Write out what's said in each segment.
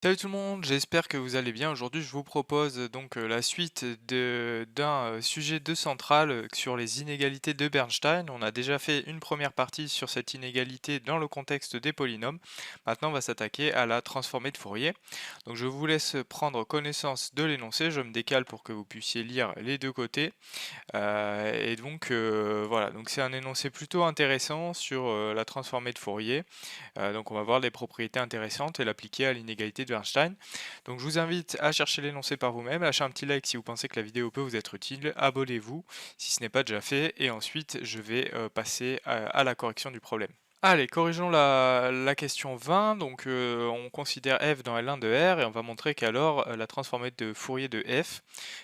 Salut tout le monde, j'espère que vous allez bien. Aujourd'hui, je vous propose donc la suite d'un sujet de centrale sur les inégalités de Bernstein. On a déjà fait une première partie sur cette inégalité dans le contexte des polynômes. Maintenant, on va s'attaquer à la transformée de Fourier. Donc, je vous laisse prendre connaissance de l'énoncé. Je me décale pour que vous puissiez lire les deux côtés. Et donc, voilà. Donc, c'est un énoncé plutôt intéressant sur la transformée de Fourier. Donc on va voir les propriétés intéressantes et l'appliquer à l'inégalité de Einstein. Donc je vous invite à chercher l'énoncé par vous-même, lâchez un petit like si vous pensez que la vidéo peut vous être utile, abonnez-vous si ce n'est pas déjà fait, et ensuite je vais passer à la correction du problème. Allez, corrigeons la question 20. Donc, on considère f dans L1 de R et on va montrer qu'alors la transformée de Fourier de f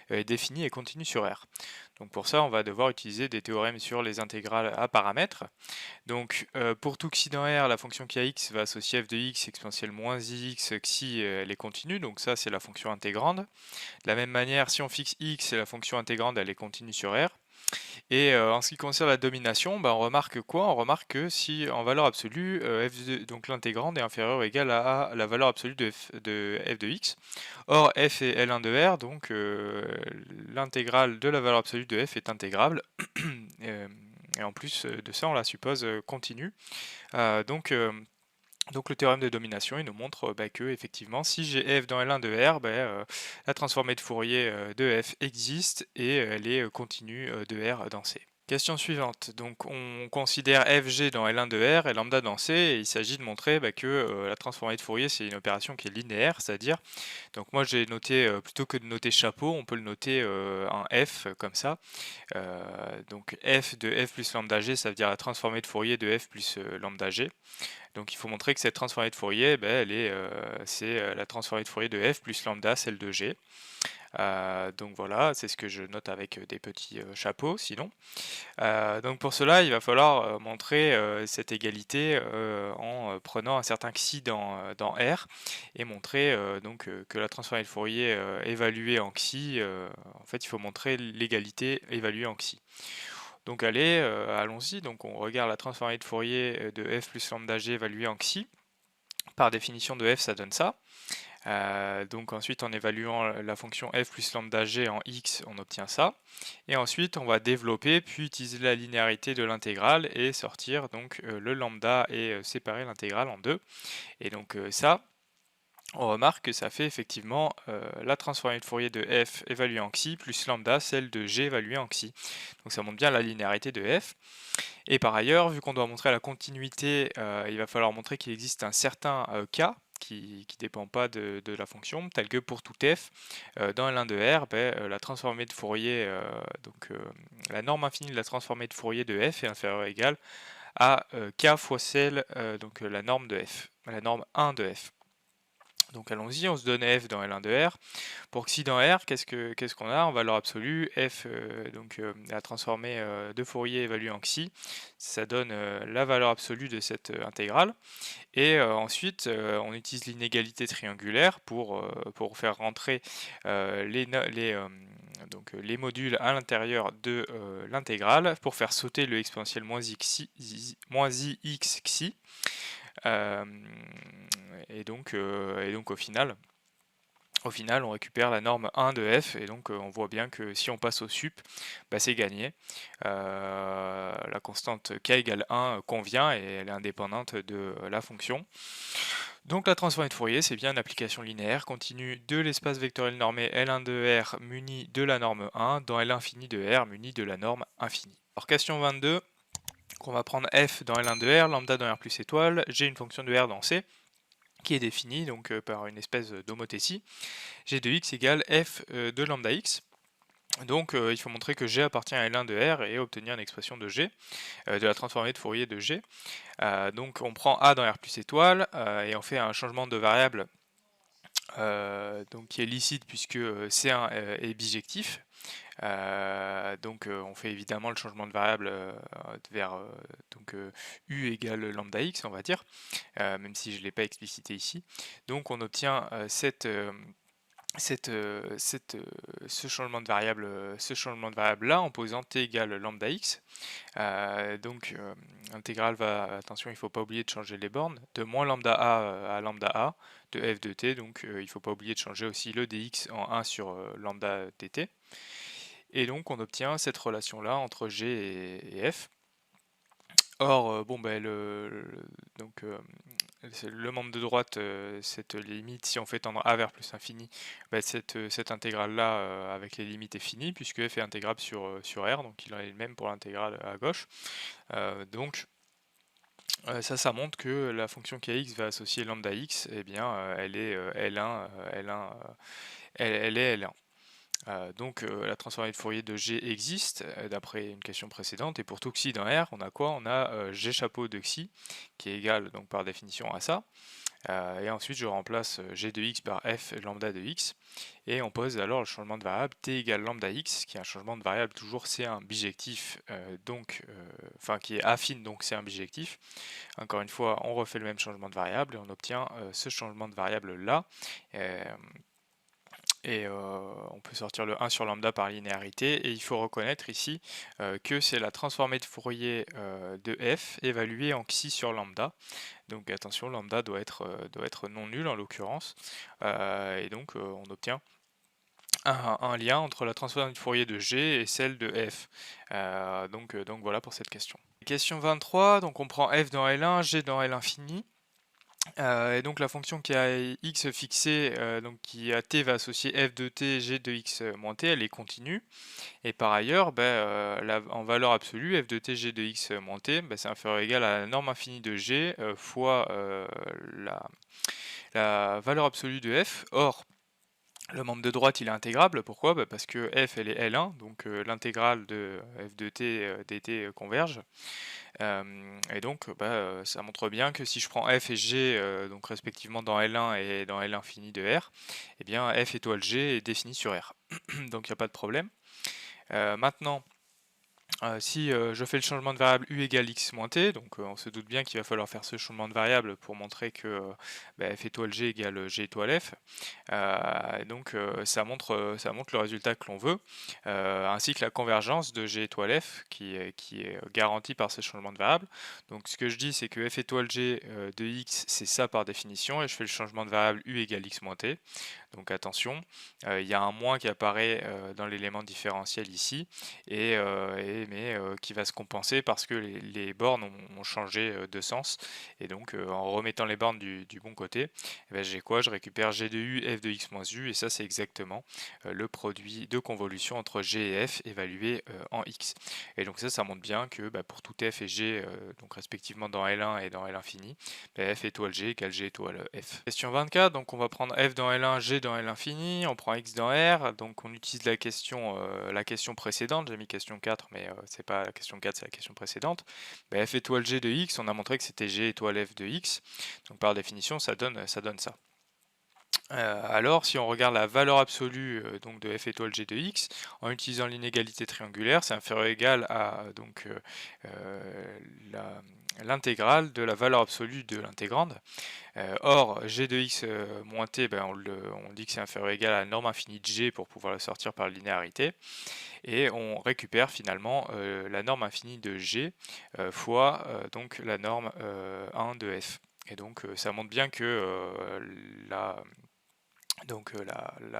est définie et continue sur R. Donc, pour ça, on va devoir utiliser des théorèmes sur les intégrales à paramètres. Donc pour tout xi dans R, la fonction qui a x va associer f de x exponentielle moins ix, xi elle est continue, donc ça c'est la fonction intégrande. De la même manière, si on fixe x, la fonction intégrande elle est continue sur R. Et en ce qui concerne la domination, bah, on remarque quoi? On remarque que si en valeur absolue, donc l'intégrande est inférieure ou égale à la valeur absolue de f de x. Or f est L1 de R, donc l'intégrale de la valeur absolue de f est intégrable. Euh, et en plus de ça, on la suppose continue. Euh, donc, euh, donc le théorème de domination, il nous montre bah, que effectivement, si j'ai f dans L1 de R, bah, la transformée de Fourier de f existe et elle est continue de R dans C. Question suivante. Donc on considère fg dans L1 de R et lambda dans C, et il s'agit de montrer bah, que la transformée de Fourier c'est une opération qui est linéaire, c'est-à-dire, donc moi j'ai noté, plutôt que de noter chapeau, on peut le noter un f comme ça. Donc f de f plus lambda g, ça veut dire la transformée de Fourier de f plus lambda g. Donc il faut montrer que cette transformée de Fourier, ben, c'est la transformée de Fourier de f plus lambda, celle de g. Donc voilà, c'est ce que je note avec des petits chapeaux sinon. Donc pour cela, il va falloir montrer cette égalité en prenant un certain xi dans R et montrer que la transformée de Fourier évaluée en xi, en fait il faut montrer l'égalité évaluée en xi. Donc allez, allons-y, donc on regarde la transformée de Fourier de f plus lambda g évaluée en xi. Par définition de f, ça donne ça. Donc ensuite, en évaluant la fonction f plus lambda g en x, on obtient ça. Et ensuite, on va développer, puis utiliser la linéarité de l'intégrale et sortir donc le lambda et séparer l'intégrale en deux. Et donc ça, on remarque que ça fait effectivement la transformée de Fourier de f évaluée en xi plus lambda, celle de g évaluée en xi. Donc ça montre bien la linéarité de f. Et par ailleurs, vu qu'on doit montrer la continuité, il va falloir montrer qu'il existe un certain k qui ne dépend pas de la fonction, tel que pour tout f, dans L1 de R, la transformée de Fourier, la norme infinie de la transformée de Fourier de f est inférieure ou égale à k fois celle, la norme de f, la norme 1 de f. Donc allons-y, on se donne f dans L1 de R. Pour xi dans R, qu'est-ce qu'on a en valeur absolue? F, la transformée de Fourier évaluée en xi, ça donne la valeur absolue de cette intégrale. Et ensuite, on utilise l'inégalité triangulaire pour faire rentrer les modules à l'intérieur de l'intégrale, pour faire sauter le exponentiel moins ix xi. Euh, et donc au final, on récupère la norme 1 de f, et donc on voit bien que si on passe au sup, bah, c'est gagné. La constante k égale 1 convient et elle est indépendante de la fonction. Donc la transformée de Fourier, c'est bien une application linéaire continue de l'espace vectoriel normé L1 de R muni de la norme 1 dans L infini de R muni de la norme infinie. Alors question 22, on va prendre f dans L1 de R, lambda dans R plus étoile, j'ai une fonction de R dans C qui est définie donc par une espèce d'homothétie. G de x égale f de lambda x. Donc il faut montrer que G appartient à L1 de R et obtenir une expression de G, de la transformée de Fourier de G. Donc on prend A dans R plus étoile et on fait un changement de variable qui est licite puisque C1 est bijectif. On fait évidemment le changement de variable vers U égale lambda x, on va dire, même si je ne l'ai pas explicité ici. Donc on obtient ce changement de variable, là en posant t égale lambda x. L'intégrale va, attention, il ne faut pas oublier de changer les bornes, de moins lambda a à lambda a de f de t, donc il ne faut pas oublier de changer aussi le dx en 1 sur lambda dt. Et donc on obtient cette relation-là entre g et f. Or, le membre de droite, cette limite, si on fait tendre a vers plus infini, cette intégrale-là, avec les limites, est finie, puisque f est intégrable sur R, donc il en est le même pour l'intégrale à gauche. Ça montre que la fonction kx va associer lambda x, eh bien, elle est L1, elle est L1. La transformée de Fourier de G existe, d'après une question précédente, et pour tout xi dans R, on a quoi? On a G chapeau de xi, qui est égal donc par définition à ça, et ensuite je remplace G de x par f lambda de x, et on pose alors le changement de variable t égale lambda x, qui est un changement de variable toujours C1 bijectif, qui est affine, donc C1 bijectif. Encore une fois, on refait le même changement de variable, et on obtient ce changement de variable là. On peut sortir le 1 sur lambda par linéarité, et il faut reconnaître ici que c'est la transformée de Fourier de f évaluée en xi sur lambda. Donc attention, lambda doit être non nul en l'occurrence, et donc on obtient un lien entre la transformée de Fourier de g et celle de f. Donc voilà pour cette question. Question 23, donc on prend f dans L1, g dans L infini. Et donc la fonction qui a x fixé, donc qui a t va associer f de t, g de x moins t, elle est continue. Et par ailleurs, en valeur absolue, f de t, g de x moins t, c'est inférieur ou égal à la norme infinie de g fois la valeur absolue de f. Or, le membre de droite, il est intégrable. Pourquoi? Parce que f, elle est L1, donc l'intégrale de f de t dt converge. Et donc, ça montre bien que si je prends f et g, donc respectivement dans L1 et dans L infini de R, eh bien f étoile g est défini sur R. Donc il n'y a pas de problème. Maintenant, si je fais le changement de variable u égale x moins t, donc on se doute bien qu'il va falloir faire ce changement de variable pour montrer que f étoile g égale g étoile f. Ça montre le résultat que l'on veut, ainsi que la convergence de g étoile f qui est garantie par ce changement de variable. Donc ce que je dis, c'est que f étoile g de x, c'est ça par définition, et je fais le changement de variable u égale x moins t. Donc attention, il y a un moins qui apparaît dans l'élément différentiel ici, mais qui va se compenser parce que les bornes ont changé de sens. Et donc en remettant les bornes du bon côté, j'ai quoi? Je récupère g de u, f de x moins u, et ça c'est exactement le produit de convolution entre g et f évalué en x. Et donc ça montre bien que pour tout f et g, donc respectivement dans L1 et dans L infini, f étoile g égale g étoile f. Question 24, donc on va prendre f dans L1, g dans L infini, on prend x dans R, donc on utilise la question précédente, j'ai mis question 4, mais c'est pas la question 4, c'est la question précédente. F étoile g de x, on a montré que c'était g étoile f de x, donc par définition ça donne ça. Alors, si on regarde la valeur absolue donc de f étoile g de x, en utilisant l'inégalité triangulaire, c'est inférieur ou égal à l'intégrale de la valeur absolue de l'intégrande. Or, g de x moins t, on dit que c'est inférieur ou égal à la norme infinie de g pour pouvoir le sortir par linéarité. Et on récupère finalement la norme infinie de g fois donc la norme 1 de f. Et donc ça montre bien que la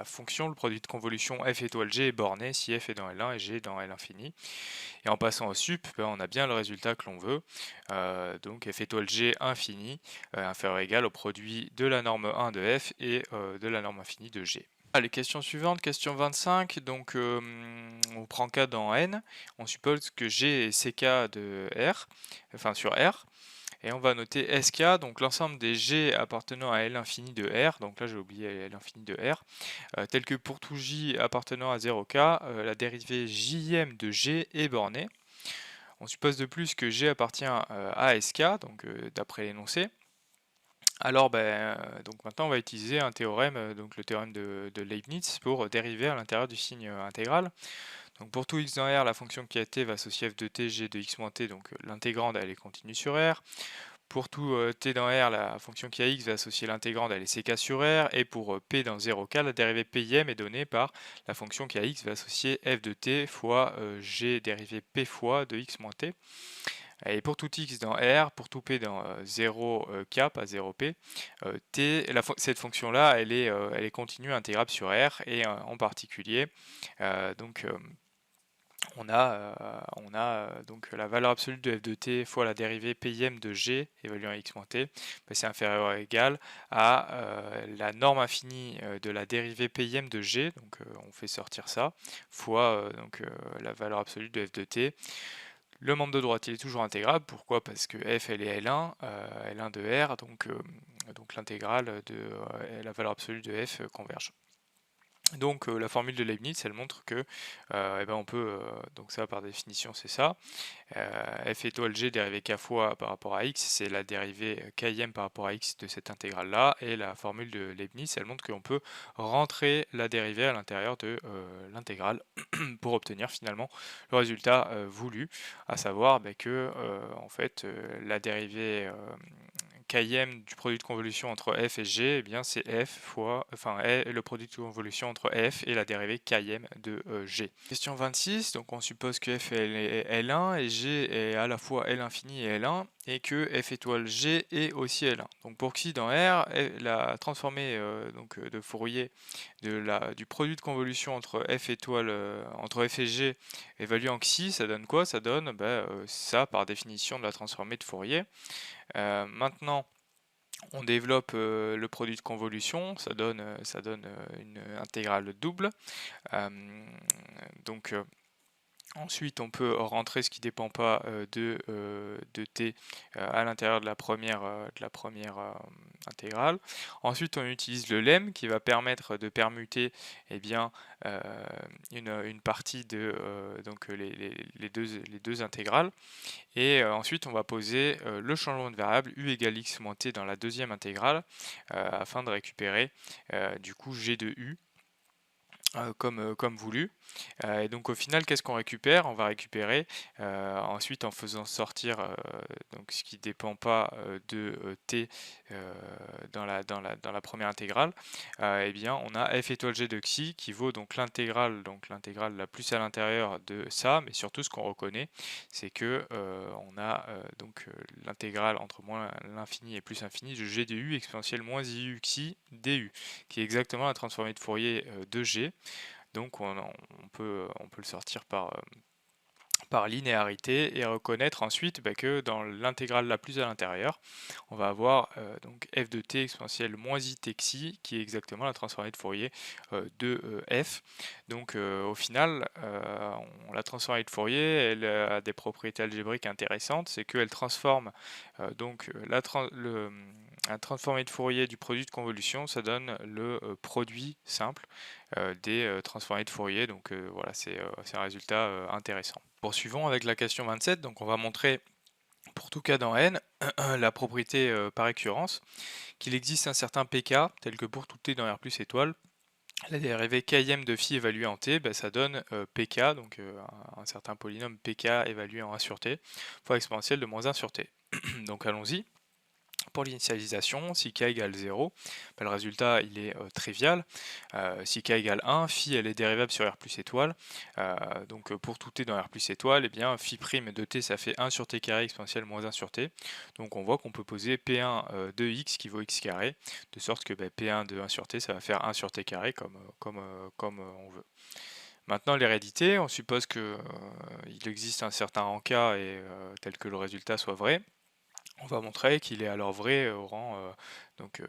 fonction, le produit de convolution f étoile g est borné si f est dans L1 et g est dans L infini. Et en passant au sup, on a bien le résultat que l'on veut. Donc f étoile g infini inférieur ou égal au produit de la norme 1 de f et de la norme infinie de g. Les questions suivantes, question 25, donc on prend K dans N, on suppose que G est CK de R, enfin sur R, et on va noter SK, donc l'ensemble des G appartenant à L infini de R, donc là j'ai oublié L infini de R, tel que pour tout J appartenant à 0K, la dérivée JM de G est bornée. On suppose de plus que G appartient à SK, donc d'après l'énoncé. Alors, donc maintenant on va utiliser un théorème, donc le théorème de Leibniz, pour dériver à l'intérieur du signe intégral. Donc pour tout x dans R, la fonction qui a t va associer f de t, g de x moins t, donc l'intégrande elle est continue sur R. Pour tout t dans R, la fonction qui a x va associer l'intégrande à ck sur R, et pour p dans 0k, la dérivée pim est donnée par la fonction qui a x va associer f de t fois g dérivée p fois de x moins t. Et pour tout x dans R, pour tout p dans 0k, pas 0p, cette fonction-là, elle est continue intégrable sur R, et en particulier, donc on a donc la valeur absolue de f de t fois la dérivée pim de g évaluant x moins t, c'est inférieur ou égal à la norme infinie de la dérivée pim de g, donc on fait sortir ça, fois la valeur absolue de f de t. Le membre de droite il est toujours intégrable, pourquoi? Parce que f elle est L1, L1 de R, donc l'intégrale de la valeur absolue de f converge. Donc la formule de Leibniz, elle montre que on peut, donc ça par définition c'est ça, f étoile g dérivée k fois par rapport à x, c'est la dérivée km par rapport à x de cette intégrale là, et la formule de Leibniz, elle montre qu'on peut rentrer la dérivée à l'intérieur de l'intégrale pour obtenir finalement le résultat voulu, à savoir que en fait la dérivée km du produit de convolution entre f et g, eh bien c'est f fois, le produit de convolution entre f et la dérivée km de g. Question 26, donc on suppose que f est L1 et g est à la fois L infini et L1, et que f étoile g est aussi L1. Donc pour xi dans R, la transformée de Fourier du produit de convolution entre f étoile entre f et g évalué en xi, ça donne quoi? Ça donne ça par définition de la transformée de Fourier. Maintenant, on développe le produit de convolution, ça donne une intégrale double. Ensuite, on peut rentrer ce qui ne dépend pas de t à l'intérieur de la première intégrale. Ensuite, on utilise le lemme qui va permettre de permuter une partie de les deux intégrales. Et ensuite, on va poser le changement de variable u égale x moins t dans la deuxième intégrale afin de récupérer du coup g de u comme voulu. Et donc au final, qu'est-ce qu'on récupère? On va récupérer ensuite, en faisant sortir donc ce qui ne dépend pas de t dans la première intégrale, on a f étoile g de xi qui vaut donc l'intégrale la plus à l'intérieur de ça, mais surtout ce qu'on reconnaît, c'est que on a l'intégrale entre moins l'infini et plus infini de g de u exponentielle moins iu xi du, qui est exactement la transformée de Fourier de g. Donc on peut le sortir par linéarité et reconnaître ensuite que dans l'intégrale la plus à l'intérieur, on va avoir donc f de t exponentielle moins i t xi, qui est exactement la transformée de Fourier de f. Donc au final, la transformée de Fourier, elle a des propriétés algébriques intéressantes, c'est qu'elle transforme la transformée de Fourier du produit de convolution, ça donne le produit simple des transformées de Fourier, donc voilà, c'est un résultat intéressant. Poursuivons avec la question 27, donc on va montrer pour tout cas dans N la propriété par récurrence, qu'il existe un certain pk, tel que pour tout t dans R plus étoile, la dérivée km de phi évaluée en t, ça donne pk, donc un certain polynôme pk évalué en 1 sur t, fois exponentielle de moins 1 sur t. Donc allons-y. Pour l'initialisation, si k égale 0, le résultat il est trivial. Si k égale 1, phi elle est dérivable sur R plus étoile. Donc pour tout t dans R plus étoile, phi prime de t ça fait 1 sur t carré exponentielle moins 1 sur t. Donc on voit qu'on peut poser P1 de x qui vaut x carré, de sorte que P1 de 1 sur t ça va faire 1 sur t carré comme on veut. Maintenant l'hérédité, on suppose qu'il existe un certain rang k et tel que le résultat soit vrai. On va montrer qu'il est alors vrai au rang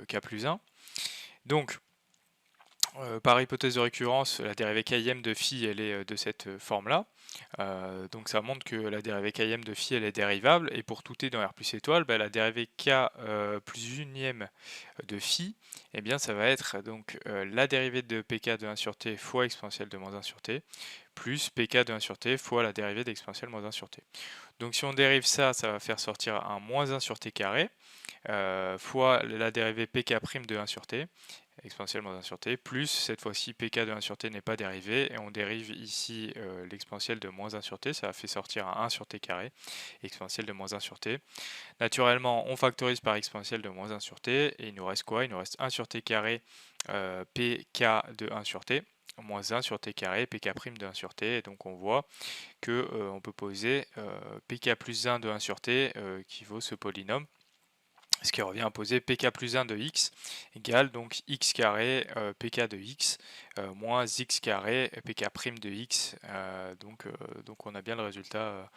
k plus 1. Donc, par hypothèse de récurrence, la dérivée km de phi elle est de cette forme-là. Donc ça montre que la dérivée km de phi elle est dérivable, et pour tout t dans R plus étoile, la dérivée k plus unième de phi, ça va être donc la dérivée de pk de 1 sur t fois exponentielle de moins 1 sur t, plus pk de 1 sur t fois la dérivée d'exponentielle moins 1 sur t. Donc si on dérive ça, ça va faire sortir un moins 1 sur t carré, fois la dérivée pk' de 1 sur t, exponentielle moins 1 sur t, plus cette fois-ci pk de 1 sur t n'est pas dérivé, et on dérive ici l'exponentielle de moins 1 sur t, ça fait sortir un 1 sur t carré, exponentielle de moins 1 sur t. Naturellement, on factorise par exponentielle de moins 1 sur t, et il nous reste quoi? Il nous reste 1 sur t carré pk de 1 sur t, moins 1 sur t carré pk' de 1 sur t, et donc on voit que on peut poser pk plus 1 de 1 sur t qui vaut ce polynôme, ce qui revient à poser pk plus 1 de x égale donc x carré pk de x moins x carré pk' de x, donc on a bien le résultat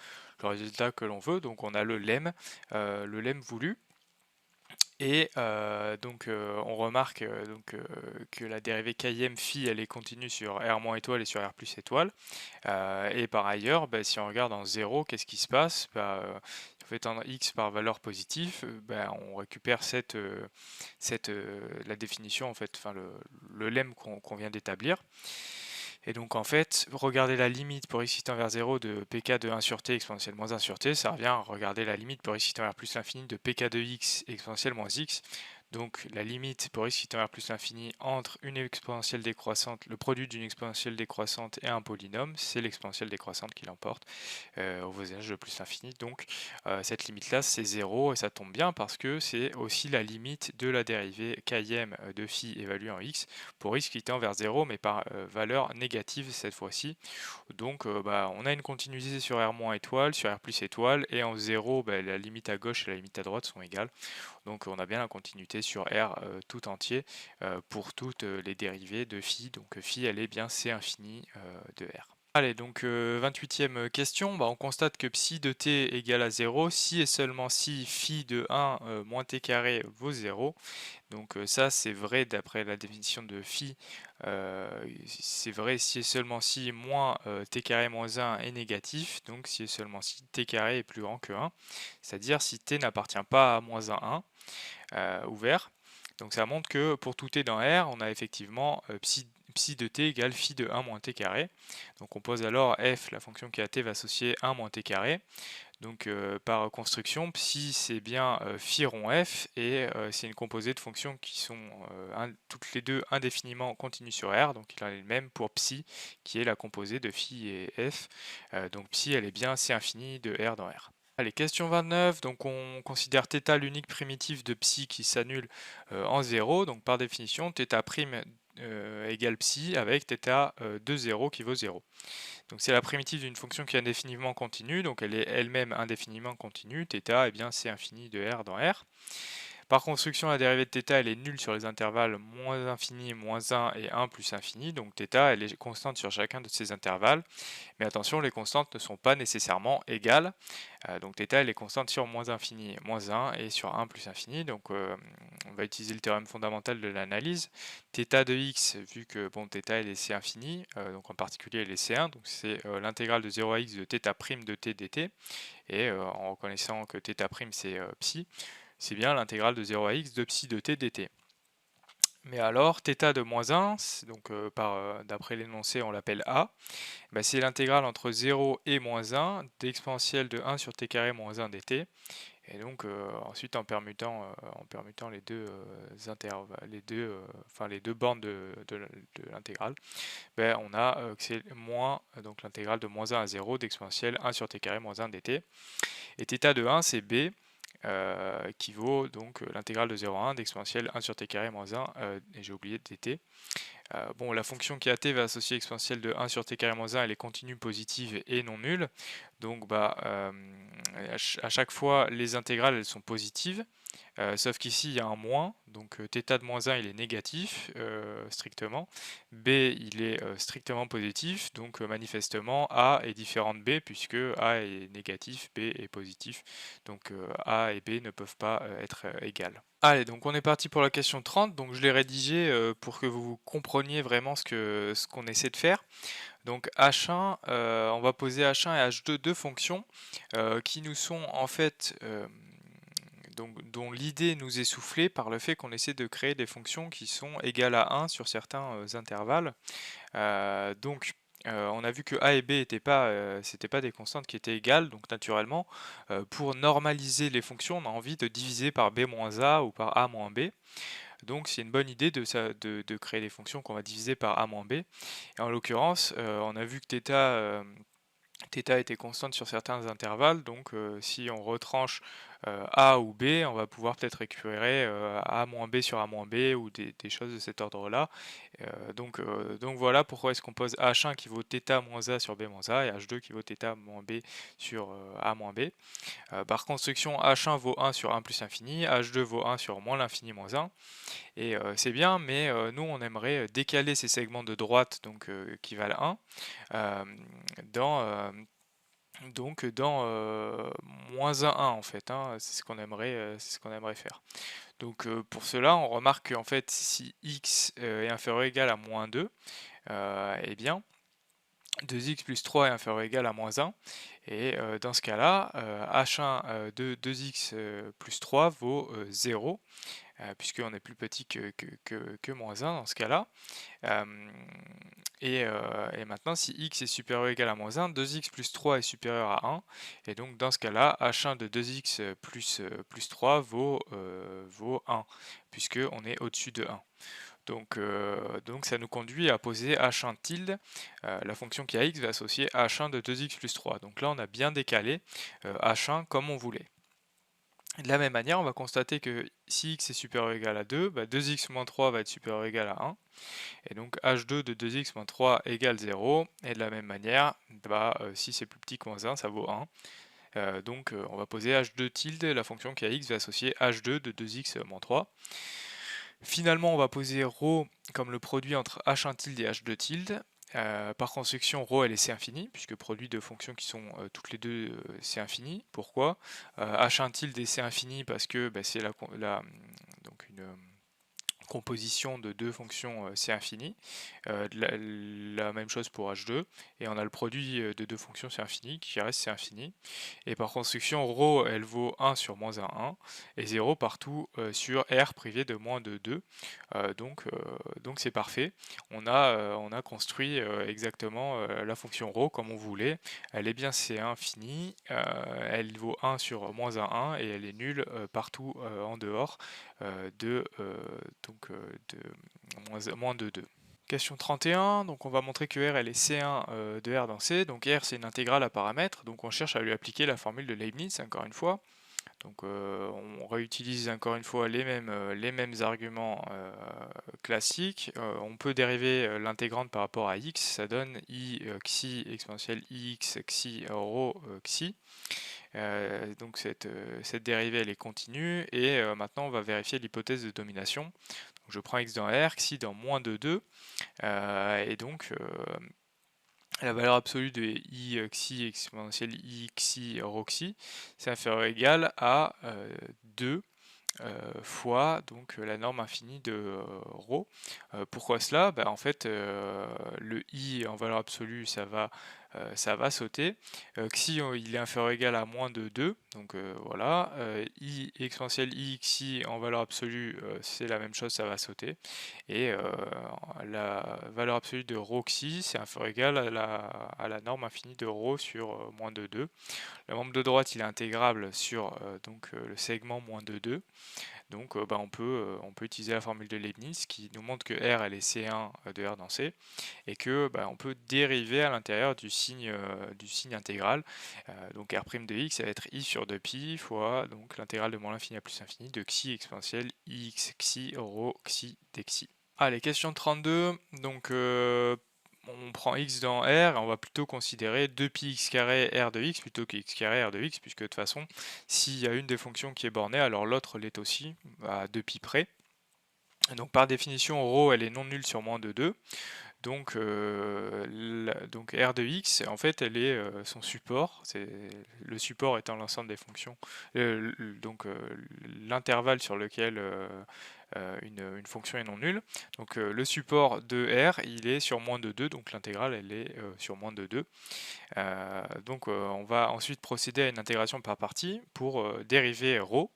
que l'on veut, donc on a le lemme voulu. Et on remarque que la dérivée km phi elle est continue sur r- étoile et sur r plus étoile. Et par ailleurs, si on regarde en 0, qu'est-ce qui se passe? En fait, en x par valeur positive, on récupère la définition, en fait, enfin le lemme qu'on vient d'établir. Et donc en fait, regarder la limite pour x tend vers 0 de pk de 1 sur t exponentielle moins 1 sur t, ça revient à regarder la limite pour x tend vers plus l'infini de pk de x exponentielle moins x. Donc la limite pour x tend vers plus l'infini entre une exponentielle décroissante, le produit d'une exponentielle décroissante et un polynôme, c'est l'exponentielle décroissante qui l'emporte au voisinage de plus l'infini. Donc cette limite-là, c'est 0, et ça tombe bien parce que c'est aussi la limite de la dérivée km de phi évaluée en x pour x qui tend vers 0, mais par valeur négative cette fois-ci. Donc on a une continuité sur r- étoile, sur r plus étoile, et en 0, la limite à gauche et la limite à droite sont égales. Donc on a bien la continuité sur R tout entier pour toutes les dérivées de phi. Donc phi elle est bien C infini de R. Allez, donc 28e question, on constate que psi de t égale à 0 si et seulement si phi de 1 moins t carré vaut 0. Donc ça c'est vrai d'après la définition de phi, c'est vrai si et seulement si moins t carré moins 1 est négatif, donc si et seulement si t carré est plus grand que 1, c'est-à-dire si t n'appartient pas à moins 1 ouvert. Donc ça montre que pour tout t dans R, on a effectivement psi de t égale phi de 1 moins t carré. Donc on pose alors f, la fonction qui est à t va associer 1 moins t carré. Donc par construction, psi c'est bien phi rond f, et c'est une composée de fonctions qui sont toutes les deux indéfiniment continues sur R, donc il en est le même pour psi qui est la composée de phi et f. Donc psi elle est bien c infini de R dans R. Allez, question 29, donc on considère θ l'unique primitif de psi qui s'annule en 0, donc par définition θ' égale psi avec θ de 0 qui vaut 0. Donc c'est la primitive d'une fonction qui est indéfiniment continue, donc elle est elle-même indéfiniment continue, θ est bien c infini de R dans R. Par construction, la dérivée de θ elle est nulle sur les intervalles moins infini, moins 1 et 1 plus infini, donc θ elle est constante sur chacun de ces intervalles. Mais attention, les constantes ne sont pas nécessairement égales. Donc θ elle est constante sur moins infini, moins 1 et sur 1 plus infini. Donc on va utiliser le théorème fondamental de l'analyse. θ de x, vu que θ elle est c infini, donc en particulier elle est c1, donc c'est l'intégrale de 0 à x de θ' de t dt. Et en reconnaissant que θ' c'est psi, c'est bien l'intégrale de 0 à x de psi de t dt. Mais alors, θ de moins 1, donc d'après l'énoncé on l'appelle a, c'est l'intégrale entre 0 et moins 1 d'exponentielle de 1 sur t carré moins 1 dt. Et donc ensuite en permutant les deux les deux bornes de l'intégrale, on a que c'est moins donc l'intégrale de moins 1 à 0 d'exponentielle 1 sur t carré moins 1 dt. Et θ de 1 c'est b, qui vaut donc l'intégrale de 0 à 1 d'exponentielle 1 sur t carré moins 1, et j'ai oublié dt. La fonction qui est à t va associer exponentielle de 1 sur t carré moins 1, elle est continue positive et non nulle. Donc à chaque fois les intégrales elles sont positives. Sauf qu'ici il y a un moins, donc θ de moins 1 il est négatif strictement, b il est strictement positif, donc manifestement a est différent de b puisque a est négatif, b est positif, donc a et b ne peuvent pas être égales. Allez, donc on est parti pour la question 30, donc je l'ai rédigé pour que vous compreniez vraiment ce qu'on essaie de faire. Donc H1, on va poser H1 et H2 deux fonctions qui nous sont en fait dont l'idée nous est soufflée par le fait qu'on essaie de créer des fonctions qui sont égales à 1 sur certains intervalles. On a vu que a et b n'étaient c'était pas des constantes qui étaient égales, donc naturellement, pour normaliser les fonctions, on a envie de diviser par b moins a ou par a moins b. Donc c'est une bonne idée de créer des fonctions qu'on va diviser par a moins b. Et en l'occurrence, on a vu que θ était constante sur certains intervalles, donc si on retranche A ou B, on va pouvoir peut-être récupérer A moins B sur A moins B ou des choses de cet ordre-là. Donc voilà pourquoi est-ce qu'on pose H1 qui vaut θ moins A sur B moins A et H2 qui vaut θ moins B sur A moins B. Par construction, H1 vaut 1 sur 1 plus infini, H2 vaut 1 sur moins l'infini moins 1. Et c'est bien, mais nous on aimerait décaler ces segments de droite donc, qui valent 1 euh, dans, dans moins 1 en fait, hein, c'est ce qu'on aimerait faire. Donc pour cela, on remarque qu'en fait, si x est inférieur ou égal à moins 2, eh bien, 2x plus 3 est inférieur ou égal à moins 1. Et dans ce cas-là, h1 de 2x plus 3 vaut 0, puisqu'on est plus petit que moins 1 dans ce cas-là. Et maintenant, si x est supérieur ou égal à moins 1, 2x plus 3 est supérieur à 1. Et donc, dans ce cas-là, h1 de 2x plus 3 vaut 1, puisqu'on est au-dessus de 1. Donc ça nous conduit à poser h1 tilde, la fonction qui a x va associer h1 de 2x plus 3. Donc là, on a bien décalé h1 comme on voulait. De la même manière, on va constater que si x est supérieur ou égal à 2, 2x moins 3 va être supérieur ou égal à 1. Et donc h2 de 2x moins 3 égale 0. Et de la même manière, si c'est plus petit que moins 1, ça vaut 1. Donc on va poser h2 tilde, la fonction qui a x va associer h2 de 2x moins 3. Finalement, on va poser ρ comme le produit entre h1 tilde et h2 tilde. Par construction, ρ elle est C infini, puisque produit de fonctions qui sont toutes les deux C infini. Pourquoi H1 tilde est C infini parce que c'est donc une composition de deux fonctions C infini. La même chose pour H2. Et on a le produit de deux fonctions C infini qui reste C infini. Et par construction, ρ elle vaut 1 sur moins 1, 1. Et 0 partout sur R privé de moins de 2. Donc c'est parfait. On a construit exactement la fonction ρ comme on voulait. Elle est bien C infini. Elle vaut 1 sur moins 1, 1. Et elle est nulle partout en dehors de moins de 2. Question 31, donc on va montrer que R elle est C1 de R dans C, donc R c'est une intégrale à paramètres, donc on cherche à lui appliquer la formule de Leibniz encore une fois. Donc on réutilise encore une fois les mêmes arguments classiques. On peut dériver l'intégrante par rapport à x, ça donne i xi exponentielle ix xi rho xi. Donc cette dérivée elle est continue et maintenant on va vérifier l'hypothèse de domination. Donc, je prends x dans R, xi dans moins de 2 et donc la valeur absolue de i xi exponentielle i xi rho xi c'est inférieur ou égal à 2 fois donc la norme infinie de ρ. Pourquoi cela En fait, le i en valeur absolue, ça va sauter. Xi, il est inférieur ou égal à moins de 2, donc voilà. I exponentielle i xi en valeur absolue, c'est la même chose, ça va sauter. Et la valeur absolue de ρ xi, c'est inférieur ou égal à la norme infinie de ρ sur moins de 2. Le membre de droite il est intégrable sur le segment moins de 2. Donc on peut utiliser la formule de Leibniz qui nous montre que R elle est C1 de R dans C et que on peut dériver à l'intérieur du signe intégral. Donc R' de x ça va être i sur 2pi fois donc l'intégrale de moins l'infini à plus l'infini de xi exponentielle ix xi rho xi dxi. Allez, question 32. Donc on prend x dans R et on va plutôt considérer 2pi x carré R de x plutôt que x carré R de x, puisque de toute façon, s'il y a une des fonctions qui est bornée, alors l'autre l'est aussi, à 2pi près. Donc par définition, ρ elle est non nulle sur moins de 2. Donc, donc R de x, en fait, elle est son support. Le support étant l'ensemble des fonctions. Donc l'intervalle sur lequel une fonction est non nulle. Donc le support de R, il est sur moins de 2, donc l'intégrale, elle est sur moins de 2. Donc on va ensuite procéder à une intégration par partie pour dériver ρ,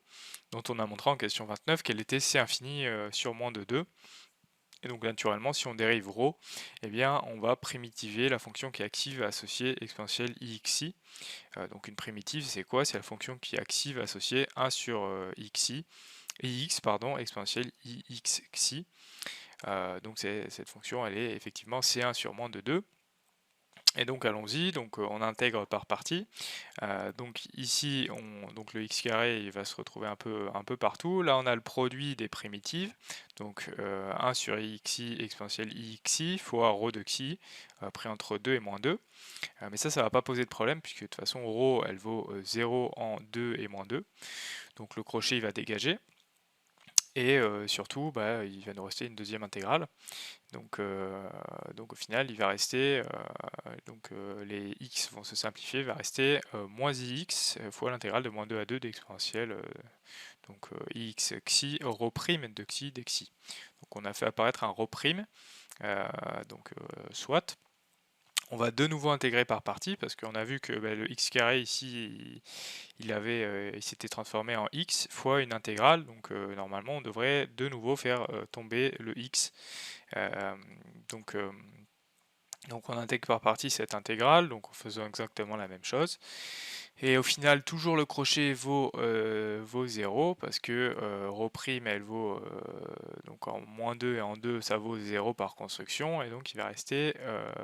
dont on a montré en question 29 qu'elle était C infini sur moins de 2. Et donc naturellement, si on dérive ρ, eh bien, on va primitiver la fonction qui est active associée exponentielle ixi. Donc une primitive, c'est quoi? C'est la fonction qui est active associée 1 sur xi. ix, pardon, exponentielle ix xi. Donc cette fonction, elle est effectivement C1 sur moins de 2. Et donc allons-y, donc on intègre par partie. Donc ici, donc le x carré il va se retrouver un peu partout. Là on a le produit des primitives, donc 1 sur ixi exponentielle ixi fois rho de xi, pris entre 2 et moins 2. Mais ça va pas poser de problème, puisque de toute façon rho elle vaut 0 en 2 et moins 2. Donc le crochet il va dégager. Et surtout, il va nous rester une deuxième intégrale. Donc au final, il va rester, les x vont se simplifier, il va rester moins ix fois l'intégrale de moins 2 à 2 d'exponentielle, ix xi rho prime de xi dxi. Donc on a fait apparaître un rho prime, soit. On va de nouveau intégrer par partie parce qu'on a vu que le x carré ici il s'était transformé en x fois une intégrale, donc normalement on devrait de nouveau faire tomber le x. Euh, donc, euh, donc on intègre par partie cette intégrale, donc en faisant exactement la même chose. Et au final, toujours le crochet vaut 0 parce que ρ' elle vaut donc en moins 2 et en 2 ça vaut 0 par construction, et donc il va rester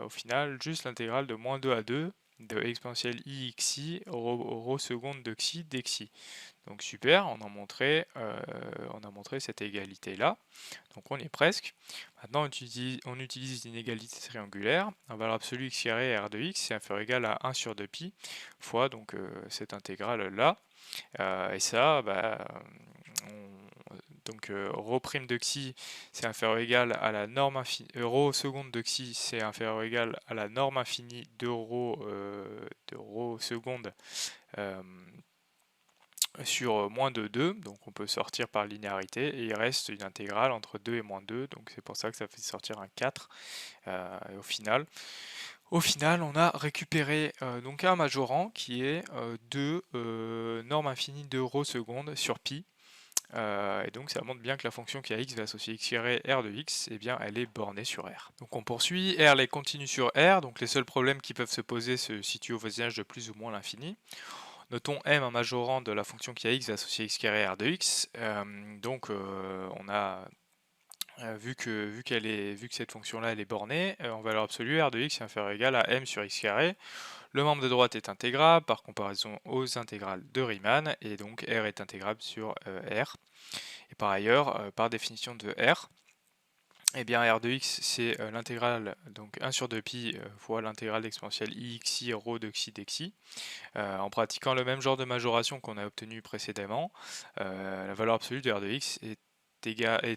au final juste l'intégrale de moins 2 à 2 de exponentielle ixi rho seconde de xi dxi. Donc super, on a montré cette égalité là, donc on y est presque. Maintenant on utilise l'inégalité triangulaire. En valeur absolue x carré r de x c'est inférieur ou égal à 1 sur 2pi fois cette intégrale là. Et ça, rho prime de xi c'est inférieur ou égal à la norme infinie, rho seconde de xi c'est inférieur ou égal à la norme infinie de rho seconde sur moins de 2, donc on peut sortir par linéarité, et il reste une intégrale entre 2 et moins 2, donc c'est pour ça que ça fait sortir un 4. Et au final, on a récupéré donc un majorant qui est de norme infinie de rho seconde sur pi. Et donc ça montre bien que la fonction qui a x va associer x carré r de x, eh bien elle est bornée sur r. Donc on poursuit, r est continue sur r, donc les seuls problèmes qui peuvent se poser se situent au voisinage de plus ou moins l'infini. Notons m un majorant de la fonction qui a x associé x carré r de x. On a vu que cette fonction-là elle est bornée, en valeur absolue, r de x est inférieur ou égal à m sur x carré. Le membre de droite est intégrable par comparaison aux intégrales de Riemann, et donc r est intégrable sur r. Et par ailleurs, par définition de r, eh bien r de x c'est l'intégrale, donc 1 sur 2pi fois l'intégrale exponentielle ixi rho de xi dxi. En pratiquant le même genre de majoration qu'on a obtenu précédemment, la valeur absolue de r de x est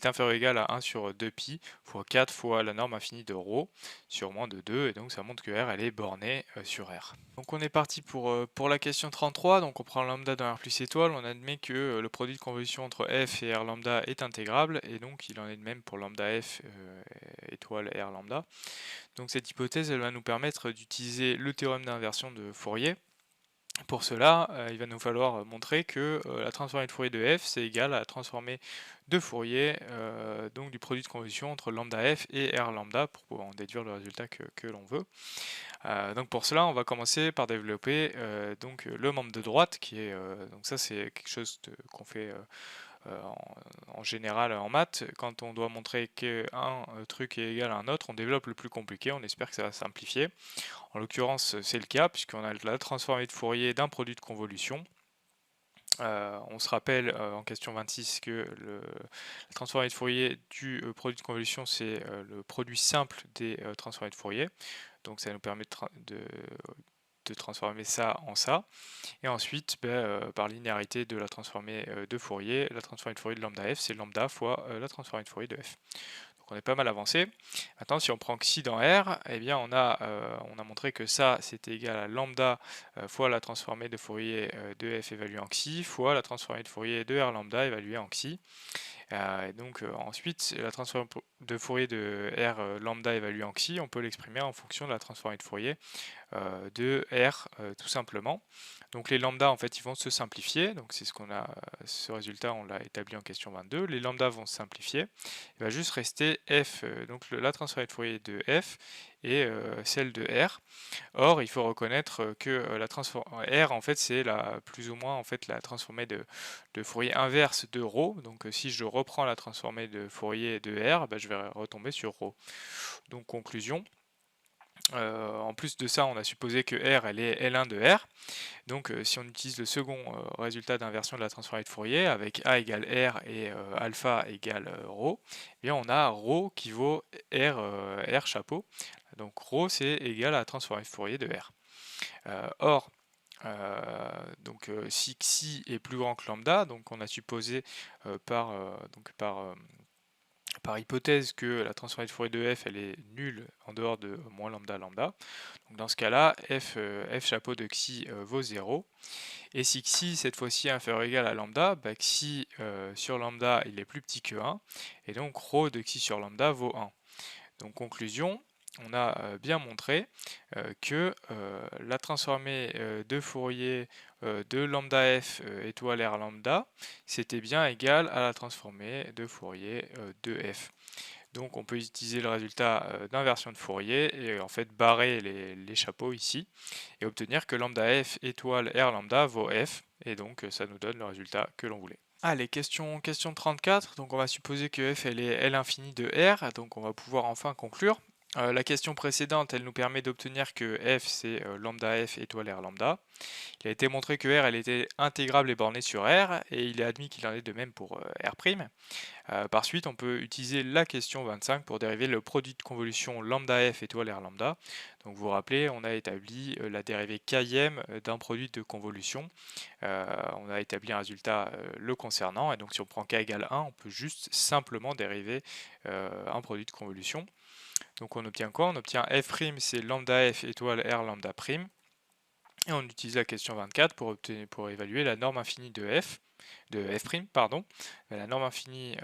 inférieure ou égale à 1 sur 2pi fois 4 fois la norme infinie de rho sur moins de 2, et donc ça montre que r elle est bornée sur r. Donc on est parti pour la question 33, donc on prend lambda dans r plus étoile, on admet que le produit de convolution entre f et r lambda est intégrable, et donc il en est de même pour lambda f étoile r lambda. Donc cette hypothèse elle va nous permettre d'utiliser le théorème d'inversion de Fourier. Pour cela, il va nous falloir montrer que la transformée de Fourier de f c'est égal à la transformée de Fourier donc du produit de convolution entre lambda f et r lambda pour pouvoir en déduire le résultat que l'on veut. Donc pour cela, on va commencer par développer le membre de droite qui est donc ça c'est quelque chose qu'on fait en général en maths. Quand on doit montrer qu'un truc est égal à un autre, on développe le plus compliqué, on espère que ça va simplifier. En l'occurrence, c'est le cas, puisqu'on a la transformée de Fourier d'un produit de convolution. On se rappelle en question 26 que la transformée de Fourier du produit de convolution, c'est le produit simple des transformées de Fourier. Donc ça nous permet de transformer ça en ça. Et ensuite, par linéarité de la transformée de Fourier, la transformée de Fourier de lambda f, c'est lambda fois la transformée de Fourier de f. Donc on est pas mal avancé. Maintenant, si on prend xi dans R, eh bien on a montré que ça c'était égal à lambda fois la transformée de Fourier de f évaluée en xi fois la transformée de Fourier de R lambda évaluée en xi. Et donc ensuite, la transformée de Fourier de R lambda évaluée en xi, on peut l'exprimer en fonction de la transformée de Fourier de R tout simplement. Donc les lambdas en fait ils vont se simplifier, donc c'est ce résultat on l'a établi en question 22, les lambdas vont se simplifier, il va juste rester f, donc la transformée de Fourier de f et celle de R. Or, il faut reconnaître que la R, en fait, c'est plus ou moins en fait, la transformée de Fourier inverse de ρ. Donc, si je reprends la transformée de Fourier de R, je vais retomber sur ρ. Donc, conclusion. En plus de ça, on a supposé que R, elle est L1 de R. Donc, si on utilise le second résultat d'inversion de la transformée de Fourier, avec A égale R et alpha égale ρ, et on a ρ qui vaut R chapeau. Donc, ρ, c'est égal à la transformée de Fourier de R. Or, si xi est plus grand que lambda, donc on a supposé par hypothèse que la transformée de Fourier de f elle est nulle en dehors de moins lambda lambda. Donc dans ce cas-là, f chapeau de xi vaut 0. Et si xi cette fois-ci est inférieur ou égal à lambda, xi sur lambda il est plus petit que 1. Et donc ρ de xi sur lambda vaut 1. Donc conclusion, on a bien montré que la transformée de Fourier de lambda f étoile r lambda, c'était bien égal à la transformée de Fourier de f. Donc on peut utiliser le résultat d'inversion de Fourier et en fait barrer les chapeaux ici et obtenir que lambda f étoile r lambda vaut f, et donc ça nous donne le résultat que l'on voulait. Allez, question 34, donc on va supposer que f elle est L infini de R, donc on va pouvoir enfin conclure. La question précédente, elle nous permet d'obtenir que f c'est lambda f étoile r lambda. Il a été montré que R elle était intégrable et bornée sur R, et il est admis qu'il en est de même pour R'. Par suite, on peut utiliser la question 25 pour dériver le produit de convolution lambda f étoile r lambda. Donc vous vous rappelez, on a établi la dérivée kème d'un produit de convolution. On a établi un résultat le concernant, et donc si on prend k égale 1, on peut juste simplement dériver un produit de convolution. Donc on obtient quoi? On obtient f' c'est lambda f étoile r lambda prime. Et on utilise la question 24 pour évaluer la norme infinie de f. Pardon. La norme infinie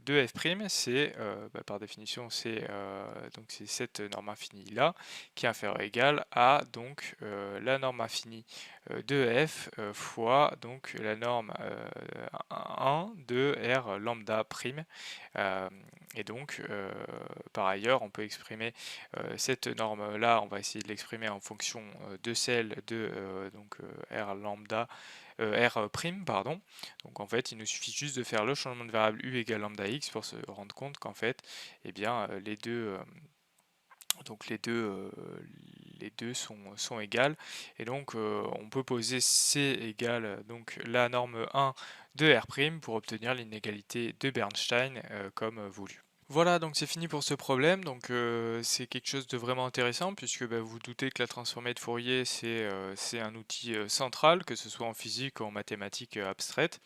de f', c'est par définition c'est cette norme infinie là qui est inférieure ou égale à donc la norme infinie de f fois donc la norme 1 de r lambda prime. Et donc par ailleurs on peut exprimer cette norme là, on va essayer de l'exprimer en fonction de celle de r lambda R', pardon. Donc en fait, il nous suffit juste de faire le changement de variable u égale lambda x pour se rendre compte qu'en fait, eh bien, les deux sont égales. Et donc on peut poser C égale donc la norme 1 de R' pour obtenir l'inégalité de Bernstein comme voulu. Voilà, donc c'est fini pour ce problème. Donc c'est quelque chose de vraiment intéressant, puisque vous vous doutez que la transformée de Fourier c'est un outil central, que ce soit en physique ou en mathématiques abstraites,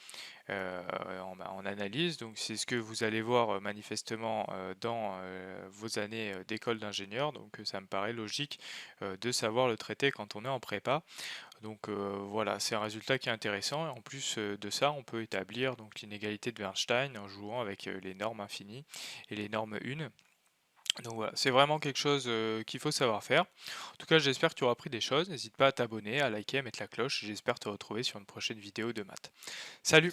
en analyse. Donc c'est ce que vous allez voir manifestement dans vos années d'école d'ingénieur. Donc ça me paraît logique de savoir le traiter quand on est en prépa. Donc voilà, c'est un résultat qui est intéressant, et en plus de ça, on peut établir donc l'inégalité de Bernstein en jouant avec les normes infinies et les normes 1. Donc voilà, c'est vraiment quelque chose qu'il faut savoir faire. En tout cas, j'espère que tu auras appris des choses. N'hésite pas à t'abonner, à liker, à mettre la cloche. J'espère te retrouver sur une prochaine vidéo de maths. Salut!